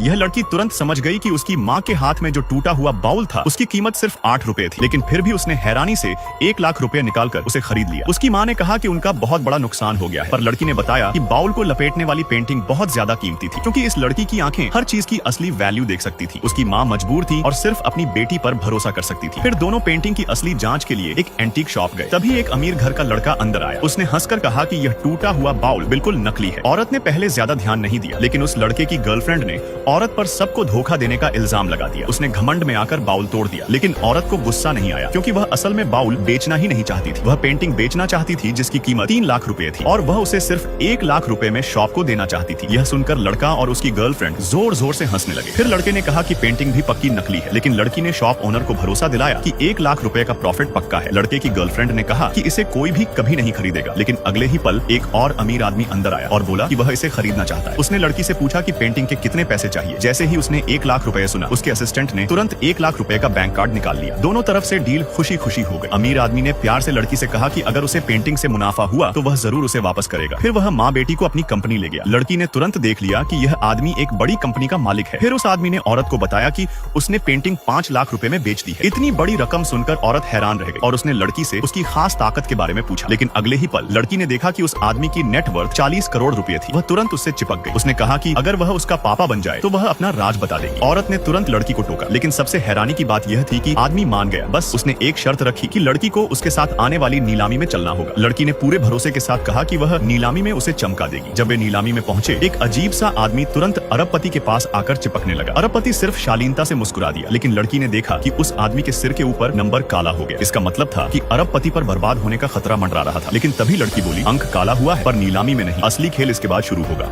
यह लड़की तुरंत समझ गई कि उसकी माँ के हाथ में जो टूटा हुआ बाउल था उसकी कीमत सिर्फ 8 रुपए थी, लेकिन फिर भी उसने हैरानी से 1 लाख रुपए निकालकर उसे खरीद लिया। उसकी माँ ने कहा कि उनका बहुत बड़ा नुकसान हो गया है, पर लड़की ने बताया कि बाउल को लपेटने वाली पेंटिंग बहुत ज्यादा कीमती थी, क्योंकि इस लड़की की आंखें हर चीज की असली वैल्यू देख सकती थी। उसकी माँ मजबूर थी और सिर्फ अपनी बेटी पर भरोसा कर सकती थी। फिर दोनों पेंटिंग की असली जांच के लिए एक एंटीक शॉप गए। तभी एक अमीर घर का लड़का अंदर आया। उसने हंसकर कहा कि यह टूटा हुआ बाउल बिल्कुल नकली है। औरत ने पहले ज्यादा ध्यान नहीं दिया, लेकिन उस लड़के की गर्लफ्रेंड ने औरत पर सबको धोखा देने का इल्जाम लगा दिया। उसने घमंड में आकर बाउल तोड़ दिया, लेकिन औरत को गुस्सा नहीं आया, क्योंकि वह असल में बाउल बेचना ही नहीं चाहती थी। वह पेंटिंग बेचना चाहती थी जिसकी कीमत 3 लाख रुपए थी, और वह उसे सिर्फ 1 लाख रुपए में शॉप को देना चाहती थी। यह सुनकर लड़का और उसकी गर्लफ्रेंड जोर जोर से हंसने लगे। फिर लड़के ने कहा कि पेंटिंग भी पक्की नकली है, लेकिन लड़की ने शॉप ओनर को भरोसा दिलाया कि 1 लाख रुपए का प्रॉफिट पक्का है। लड़के की गर्लफ्रेंड ने कहा कि इसे कोई भी कभी नहीं खरीदेगा, लेकिन अगले ही पल एक और अमीर आदमी अंदर आया और बोला कि वह इसे खरीदना चाहता है। उसने लड़की से पूछा कि पेंटिंग के कितने पैसे चाहिए। जैसे ही उसने 1 लाख रुपए सुना, उसके असिस्टेंट ने तुरंत 1 लाख रुपए का बैंक कार्ड निकाल लिया। दोनों तरफ से डील खुशी खुशी हो गई। अमीर आदमी ने प्यार से लड़की से कहा कि अगर उसे पेंटिंग से मुनाफा हुआ तो वह जरूर उसे वापस करेगा। फिर वह माँ बेटी को अपनी कंपनी ले गया। लड़की ने तुरंत देख लिया कि यह आदमी एक बड़ी कंपनी का मालिक है। फिर उस आदमी ने औरत को बताया कि उसने पेंटिंग 5 लाख रुपए में बेच दी है। इतनी बड़ी रकम सुनकर औरत हैरान रह गई और उसने लड़की से उसकी खास ताकत के बारे में पूछा, लेकिन अगले ही पल लड़की ने देखा कि उस आदमी की नेटवर्थ 40 करोड़ रुपए थी। वह तुरंत उससे चिपक गई। उसने कहा कि अगर वह उसका पापा बन जाए तो वह अपना राज बता देगी। औरत ने तुरंत लड़की को टोका, लेकिन सबसे हैरानी की बात यह थी कि आदमी मान गया। बस उसने एक शर्त रखी कि लड़की को उसके साथ आने वाली नीलामी में चलना होगा। लड़की ने पूरे भरोसे के साथ कहा कि वह नीलामी में उसे चमका देगी। जब वे नीलामी में पहुंचे, एक अजीब सा आदमी तुरंत अरबपति के पास आकर चिपकने लगा। अरबपति सिर्फ शालीनता से मुस्कुरा दिया, लेकिन लड़की ने देखा कि उस आदमी के सिर के ऊपर नंबर काला हो गया। इसका मतलब था कि अरबपति पर बर्बाद होने का खतरा मंडरा रहा था। लेकिन तभी लड़की बोली, अंक काला हुआ है पर नीलामी में नहीं। असली खेल इसके बाद शुरू होगा।